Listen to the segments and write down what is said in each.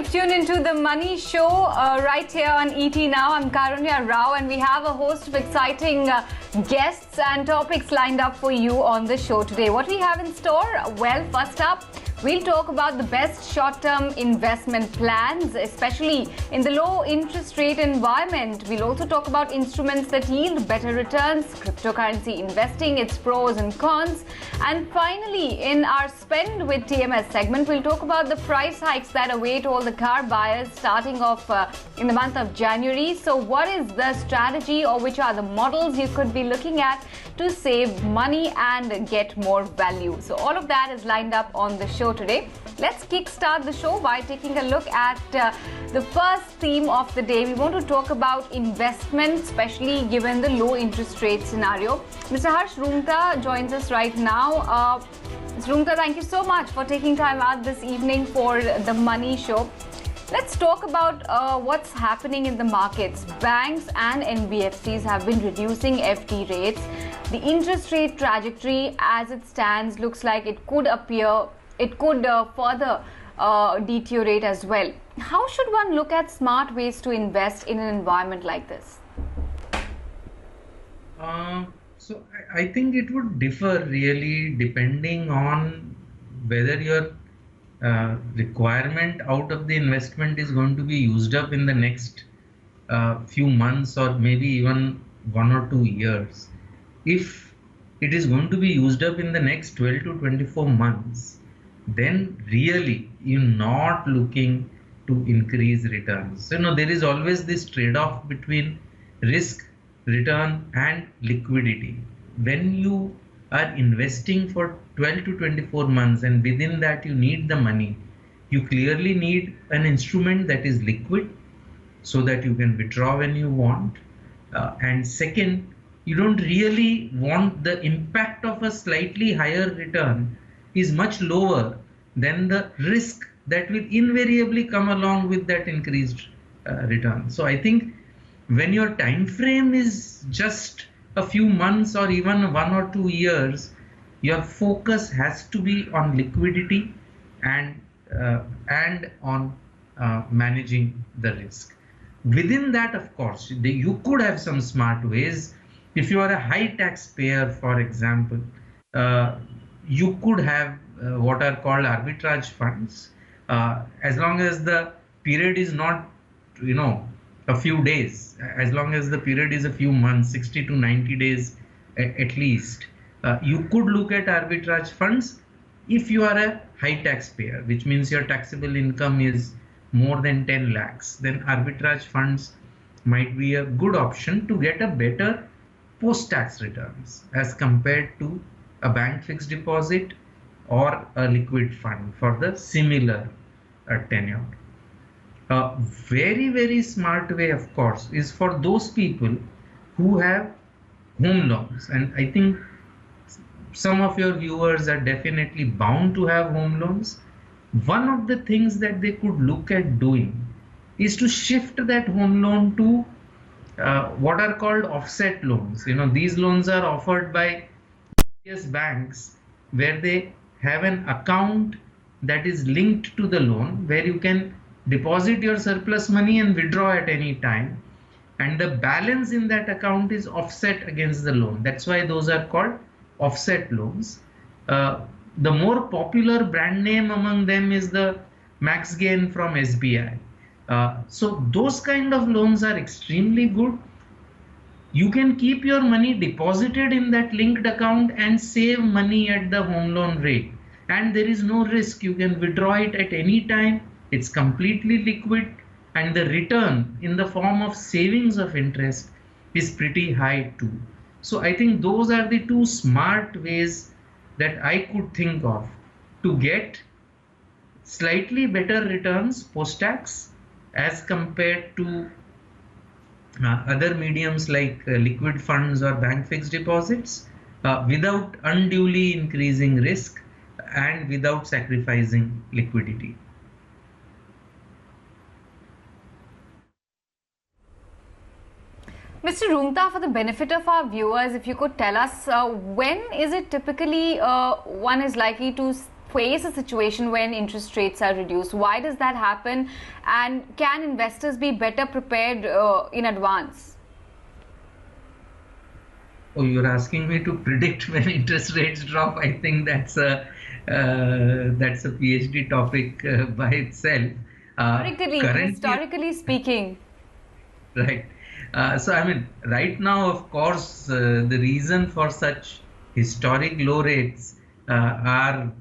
You've tuned into the Money Show right here on ET Now. I'm Karunya Rao, and we have a host of exciting guests and topics lined up for you on the show today. What we have in store? Well, first up, we'll talk about the best short-term investment plans, especially in the low interest rate environment. We'll also talk about instruments that yield better returns, cryptocurrency investing, its pros and cons. And finally, in our Spend with TMS segment, we'll talk about the price hikes that await all the car buyers starting off in the month of January. So what is the strategy, or which are the models you could be looking at to save money and get more value? So all of that is lined up on the show today. Let's kickstart the show by taking a look at the first theme of the day. We want to talk about investment, especially given the low interest rate scenario. Mr. Harsh Roongta joins us right now. Mr. Roongta, thank you so much for taking time out this evening for the Money Show. Let's talk about what's happening in the markets. Banks and NBFCs have been reducing FD rates. The interest rate trajectory as it stands looks like it could further deteriorate as well. How should one look at smart ways to invest in an environment like this? So I think it would differ really depending on whether your requirement out of the investment is going to be used up in the next few months or maybe even 1 or 2 years. If it is going to be used up in the next 12 to 24 months, then really you're not looking to increase returns. So, there is always this trade-off between risk, return and liquidity. When you are investing for 12 to 24 months and within that you need the money, you clearly need an instrument that is liquid so that you can withdraw when you want. And second, you don't really want the impact of a slightly higher return is much lower than the risk that will invariably come along with that increased return. So I think when your time frame is just a few months or even 1 or 2 years, your focus has to be on liquidity and on managing the risk. Within that, of course, you could have some smart ways. If you are a high taxpayer, for example, you could have what are called arbitrage funds, as long as the period is not, a few days, as long as the period is a few months, 60 to 90 days at least. You could look at arbitrage funds if you are a high taxpayer, which means your taxable income is more than 10 lakhs. Then arbitrage funds might be a good option to get a better post-tax returns as compared to a bank fixed deposit or a liquid fund for the similar tenure. A very, very smart way, of course, is for those people who have home loans. And I think some of your viewers are definitely bound to have home loans. One of the things that they could look at doing is to shift that home loan to what are called offset loans. These loans are offered by various banks where they have an account that is linked to the loan, where you can deposit your surplus money and withdraw at any time, and the balance in that account is offset against the loan. That's why those are called offset loans. The more popular brand name among them is the Max Gain from SBI. So those kind of loans are extremely good. You can keep your money deposited in that linked account and save money at the home loan rate, and there is no risk. You can withdraw it at any time. It's completely liquid, and the return in the form of savings of interest is pretty high too. So I think those are the two smart ways that I could think of to get slightly better returns post-tax as compared to other mediums like liquid funds or bank fixed deposits, without unduly increasing risk and without sacrificing liquidity. Mr. Roongta, for the benefit of our viewers, if you could tell us when is it typically one is likely to face a situation when interest rates are reduced? Why does that happen? And can investors be better prepared in advance? Oh, you're asking me to predict when interest rates drop. I think that's a PhD topic by itself. Currently, Historically speaking. right. So, I mean, right now, of course, the reason for such historic low rates are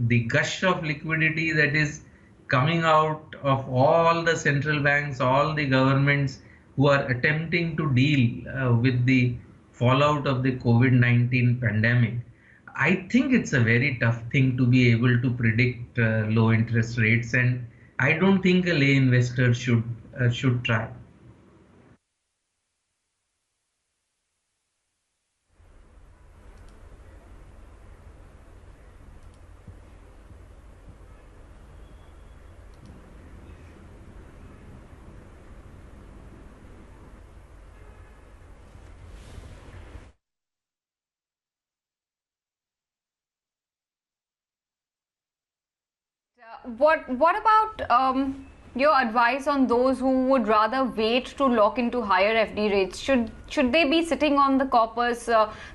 the gush of liquidity that is coming out of all the central banks, all the governments who are attempting to deal with the fallout of the COVID-19 pandemic. I think it's a very tough thing to be able to predict low interest rates, and I don't think a lay investor should try. What about your advice on those who would rather wait to lock into higher FD rates? Should they be sitting on the coppers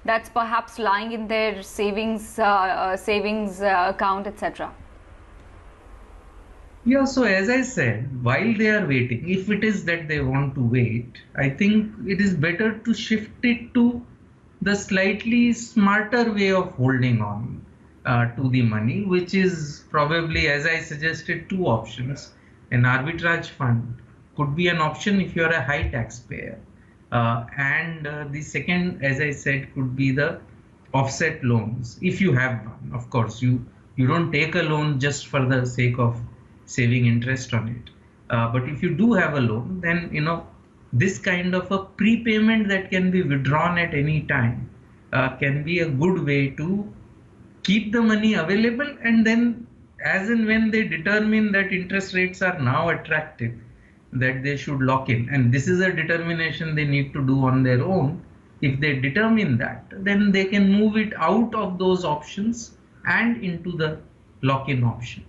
that's perhaps lying in their savings account, etc.? Yeah, so as I said, while they are waiting, if it is that they want to wait, I think it is better to shift it to the slightly smarter way of holding on to the money, which is probably, as I suggested, two options. An arbitrage fund could be an option if you are a high taxpayer. And the second, as I said, could be the offset loans. If you have one, of course, you don't take a loan just for the sake of saving interest on it. But if you do have a loan, then this kind of a prepayment that can be withdrawn at any time can be a good way to keep the money available, and then as and when they determine that interest rates are now attractive, that they should lock in, and this is a determination they need to do on their own. If they determine that, then they can move it out of those options and into the lock-in option.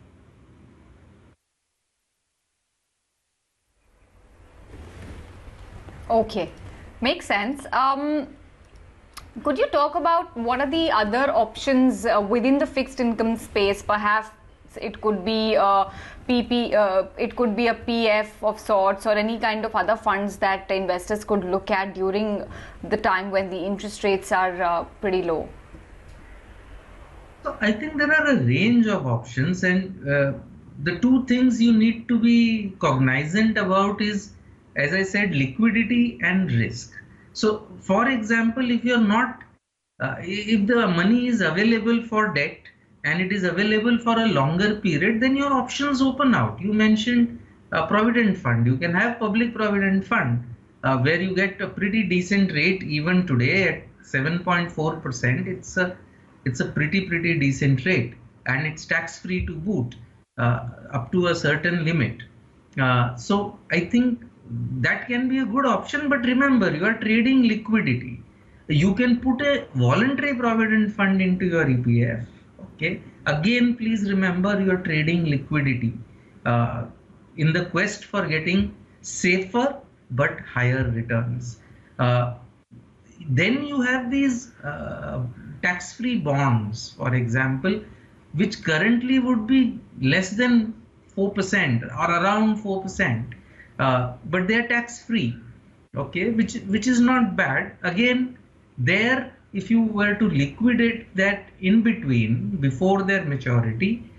Okay, makes sense. Could you talk about what are the other options within the fixed income space? Perhaps it could be a it could be a PF of sorts, or any kind of other funds that investors could look at during the time when the interest rates are pretty low. So I think there are a range of options, and the two things you need to be cognizant about is, as I said, liquidity and risk. So, for example, if you're not, if the money is available for debt and it is available for a longer period, then your options open out. You mentioned a provident fund. You can have public provident fund where you get a pretty decent rate even today at 7.4%. It's a pretty decent rate, and it's tax free to boot up to a certain limit. So I think that can be a good option, but remember, you are trading liquidity. You can put a voluntary provident fund into your EPF. Okay. Again, please remember, you are trading liquidity in the quest for getting safer but higher returns. Then you have these tax-free bonds, for example, which currently would be less than 4% or around 4%. But they are tax free, okay, which is not bad. Again, there, if you were to liquidate that in between before their maturity,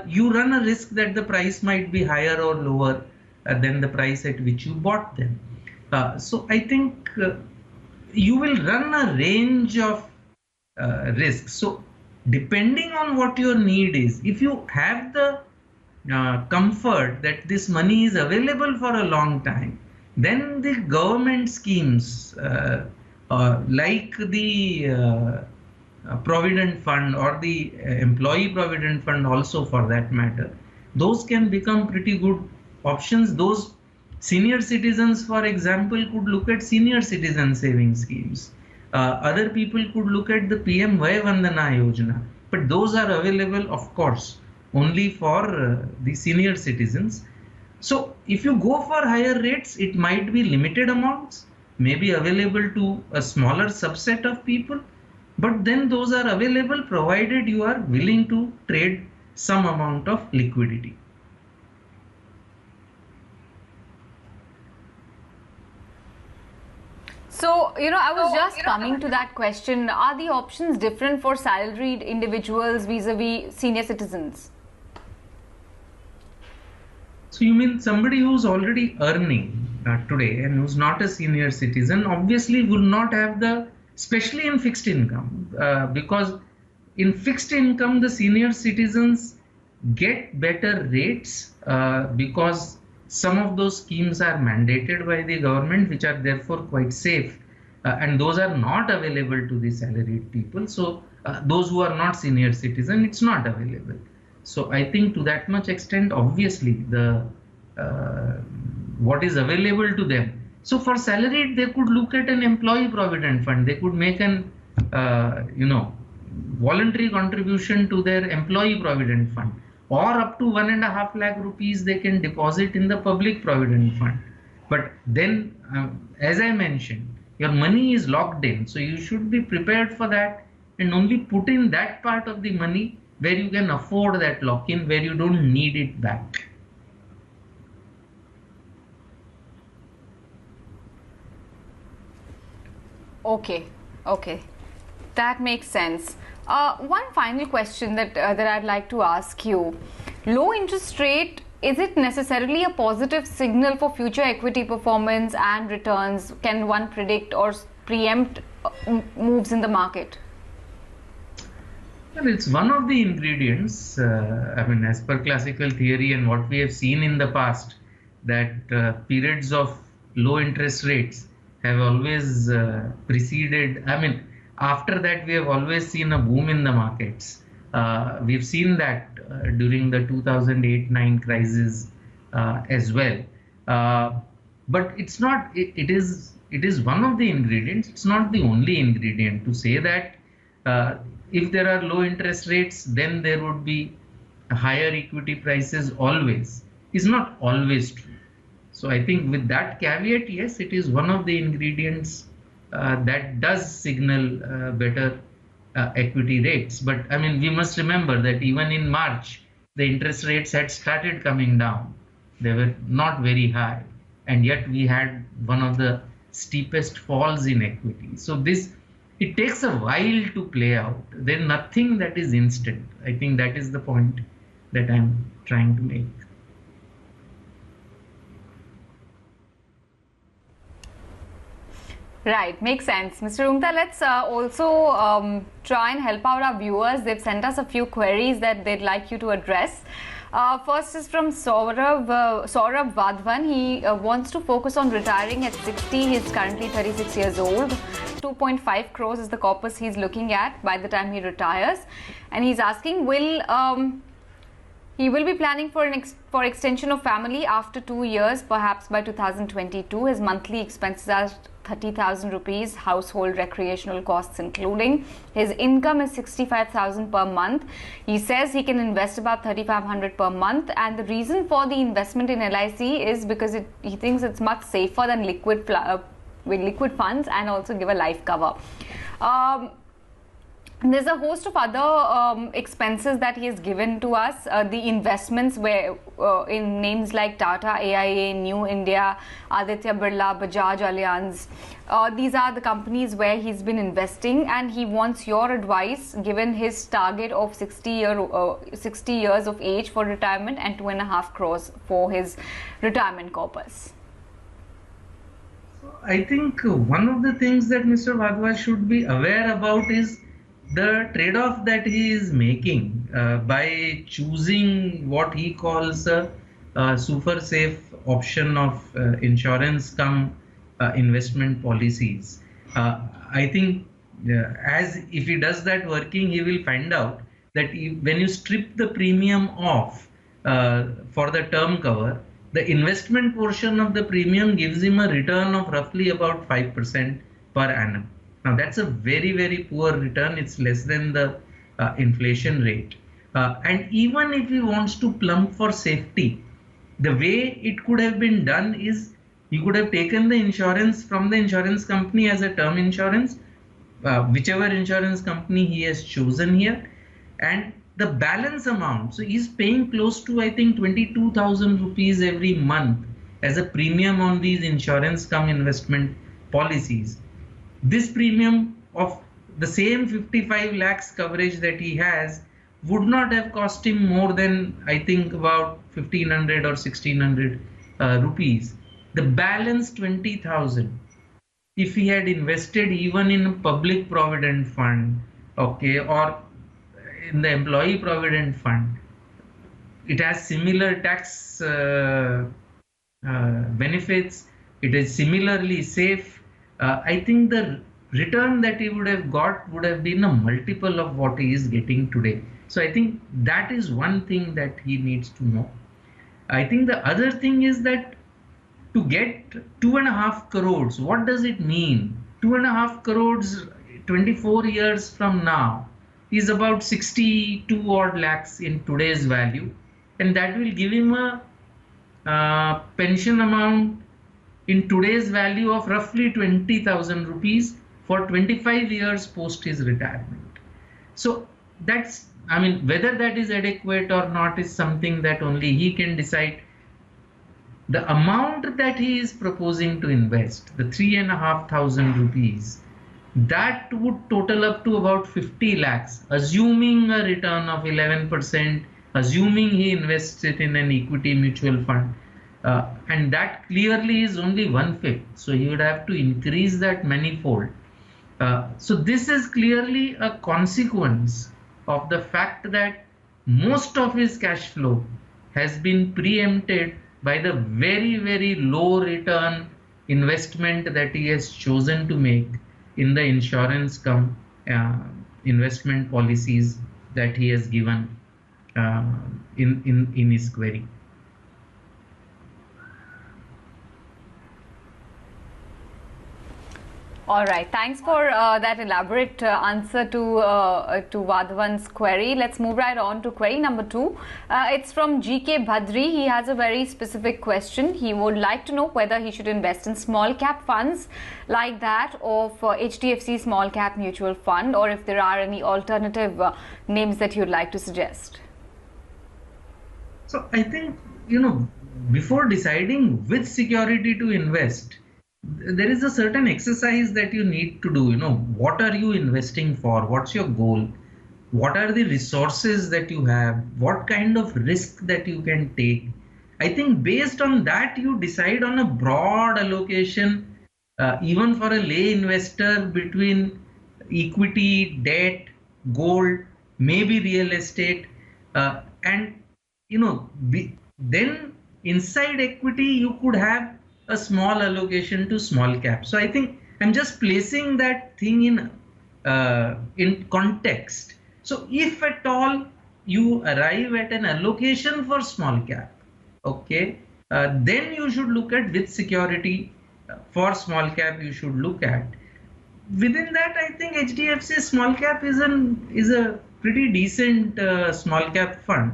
you run a risk that the price might be higher or lower than the price at which you bought them. So I think you will run a range of risks. So depending on what your need is, if you have the comfort that this money is available for a long time, then the government schemes like the provident fund, or the employee provident fund also for that matter, those can become pretty good options. Those senior citizens, for example, could look at senior citizen saving schemes. Other people could look at the PM Vay Vandana Yojana, but those are available, of course, only for the senior citizens. So if you go for higher rates, it might be limited amounts, maybe available to a smaller subset of people, but then those are available provided you are willing to trade some amount of liquidity. So, I was just coming to that question. Are the options different for salaried individuals vis-a-vis senior citizens? So you mean somebody who's already earning today and who's not a senior citizen obviously will not have especially in fixed income, because in fixed income the senior citizens get better rates because some of those schemes are mandated by the government, which are therefore quite safe, and those are not available to the salaried people. So those who are not senior citizen, it's not available. So I think to that much extent, obviously the what is available to them. So for salaried, they could look at an employee provident fund. They could make an voluntary contribution to their employee provident fund, or up to 1.5 lakh rupees they can deposit in the public provident fund. But then, as I mentioned, your money is locked in, so you should be prepared for that and only put in that part of the money where you can afford that lock-in, where you don't need it back. Okay, that makes sense. One final question that I'd like to ask you: low interest rate, is it necessarily a positive signal for future equity performance and returns? Can one predict or preempt moves in the market? Well, it's one of the ingredients. As per classical theory and what we have seen in the past, that periods of low interest rates have always preceded. After that, we have always seen a boom in the markets. We've seen that during the 2008-9 crisis as well. But it's not. It is one of the ingredients. It's not the only ingredient. To say that if there are low interest rates, then there would be higher equity prices always, is not always true. So I think with that caveat, yes, it is one of the ingredients that does signal better equity rates. But we must remember that even in March, the interest rates had started coming down. They were not very high, and yet we had one of the steepest falls in equity. So it takes a while to play out. There's nothing that is instant. I think that is the point that I'm trying to make. Right, makes sense. Mr. Roongta, let's also try and help out our viewers. They've sent us a few queries that they'd like you to address. First is from Saurabh Vadvan. He wants to focus on retiring at 60. He's currently 36 years old. 2.5 crores is the corpus he's looking at by the time he retires. And he's asking, he will be planning for extension of family after 2 years, perhaps by 2022. His monthly expenses are 30,000 rupees, household recreational costs including. His income is 65,000 per month. He says he can invest about 3,500 per month, and the reason for the investment in LIC is because he thinks it's much safer than liquid funds, and also give a life cover. There's a host of other expenses that he has given to us. The investments where in names like Tata, AIA, New India, Aditya Birla, Bajaj Allianz. These are the companies where he's been investing, and he wants your advice given his target of 60 years of age for retirement and 2.5 crores for his retirement corpus. I think one of the things that Mr. Vadva should be aware about is the trade-off that he is making by choosing what he calls a super safe option of insurance cum investment policies. I think as if he does that working, he will find out that when you strip the premium off for the term cover, the investment portion of the premium gives him a return of roughly about 5% per annum. Now that's a very, very poor return. It's less than the inflation rate. And even if he wants to plump for safety, the way it could have been done is he could have taken the insurance from the insurance company as a term insurance, whichever insurance company he has chosen here, and the balance amount. So he's paying close to, I think, 22,000 rupees every month as a premium on these insurance cum investment policies. This premium of the same 55 lakhs coverage that he has would not have cost him more than, I think, about 1500 or 1600 rupees. The balance 20,000, if he had invested even in a public provident fund, okay, or in the employee provident fund, it has similar tax benefits, it is similarly safe. I think the return that he would have got would have been a multiple of what he is getting today. So I think that is one thing that he needs to know. I think the other thing is that to get 2.5 crores, what does it mean? 2.5 crores 24 years from now is about 62 odd lakhs in today's value, and that will give him a pension amount in today's value of roughly 20,000 rupees for 25 years post his retirement. So that's, I mean, whether that is adequate or not is something that only he can decide. The amount that he is proposing to invest, the 3,500 rupees, that would total up to about 50 lakhs, assuming a return of 11%, assuming he invests it in an equity mutual fund. And that clearly is only 1/5. So he would have to increase that manifold. So this is clearly a consequence of the fact that most of his cash flow has been preempted by the very, very low return investment that he has chosen to make in the insurance cum investment policies that he has given in his query. All right. Thanks for that elaborate answer to Vadhavan's query. Let's move right on to query number 2. It's from GK Bhadri. He has a very specific question. He would like to know whether he should invest in small cap funds like that of HDFC small cap mutual fund, or if there are any alternative names that you'd like to suggest. So I think, before deciding which security to invest, there is a certain exercise that you need to do. What are you investing for? What's your goal? What are the resources that you have? What kind of risk that you can take? I think based on that, you decide on a broad allocation, even for a lay investor, between equity, debt, gold, maybe real estate, and then inside equity, you could have a small allocation to small cap. So I think I'm just placing that thing in context. So if at all you arrive at an allocation for small cap, okay, then you should look at which security for small cap you should look at. Within that, I think HDFC small cap is a pretty decent small cap fund,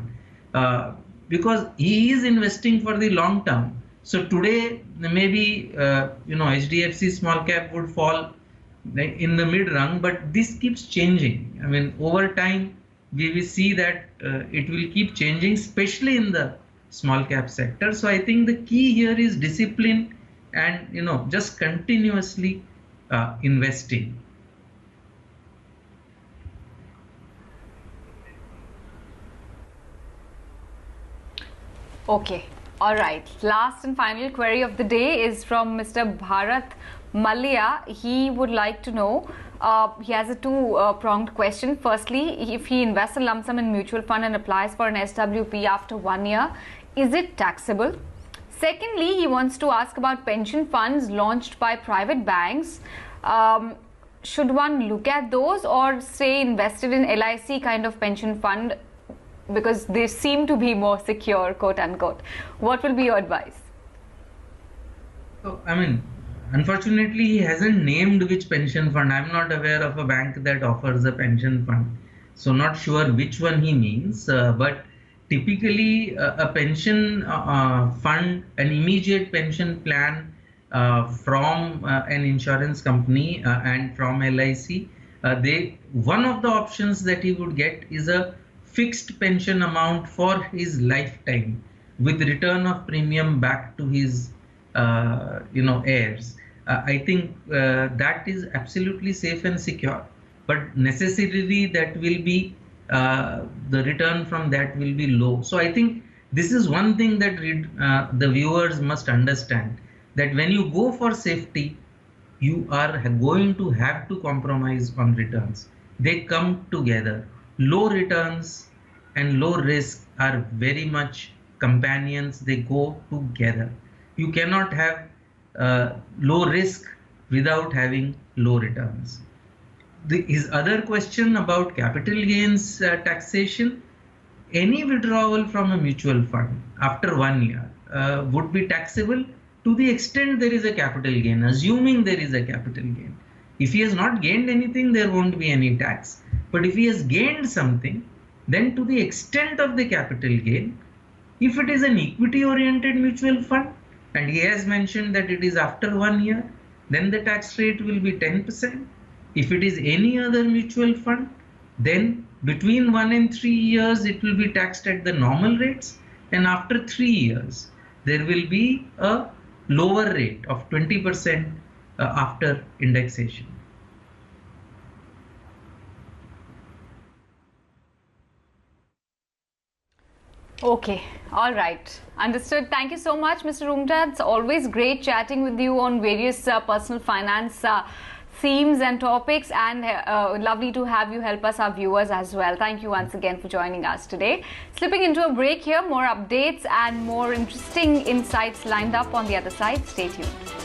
because he is investing for the long term. So today, maybe, HDFC small cap would fall in the mid rung, but this keeps changing. I mean, over time, we will see that it will keep changing, especially in the small cap sector. So I think the key here is discipline and, just continuously investing. Okay. All right. Last and final query of the day is from Mr. Bharat Mallia. He would like to know, he has a two-pronged question. Firstly, if he invests a lump sum in mutual fund and applies for an SWP after 1 year, is it taxable? Secondly, he wants to ask about pension funds launched by private banks. Should one look at those or say invested in LIC kind of pension fund, because they seem to be more secure, quote unquote? What will be your advice? So, I mean, unfortunately, he hasn't named which pension fund. I'm not aware of a bank that offers a pension fund. So not sure which one he means, but typically a pension fund, an immediate pension plan from an insurance company and from LIC, they one of the options that he would get is a fixed pension amount for his lifetime with return of premium back to his heirs. I think that is absolutely safe and secure, but necessarily that will be the return from that will be low. So I think this is one thing that the viewers must understand, that when you go for safety, you are going to have to compromise on returns. They come together. Low returns and low risk are very much companions. They go together. You cannot have low risk without having low returns. His other question about capital gains taxation, any withdrawal from a mutual fund after 1 year would be taxable to the extent there is a capital gain, assuming there is a capital gain. If he has not gained anything, there won't be any tax. But if he has gained something, then to the extent of the capital gain, if it is an equity oriented mutual fund, and he has mentioned that it is after 1 year, then the tax rate will be 10%. If it is any other mutual fund, then between 1 and 3 years, it will be taxed at the normal rates. And after 3 years, there will be a lower rate of 20% after indexation. Okay, all right. Understood. Thank you so much, Mr. Roongta. It's always great chatting with you on various personal finance themes and topics, and lovely to have you help us, our viewers, as well. Thank you once again for joining us today. Slipping into a break here, more updates and more interesting insights lined up on the other side. Stay tuned.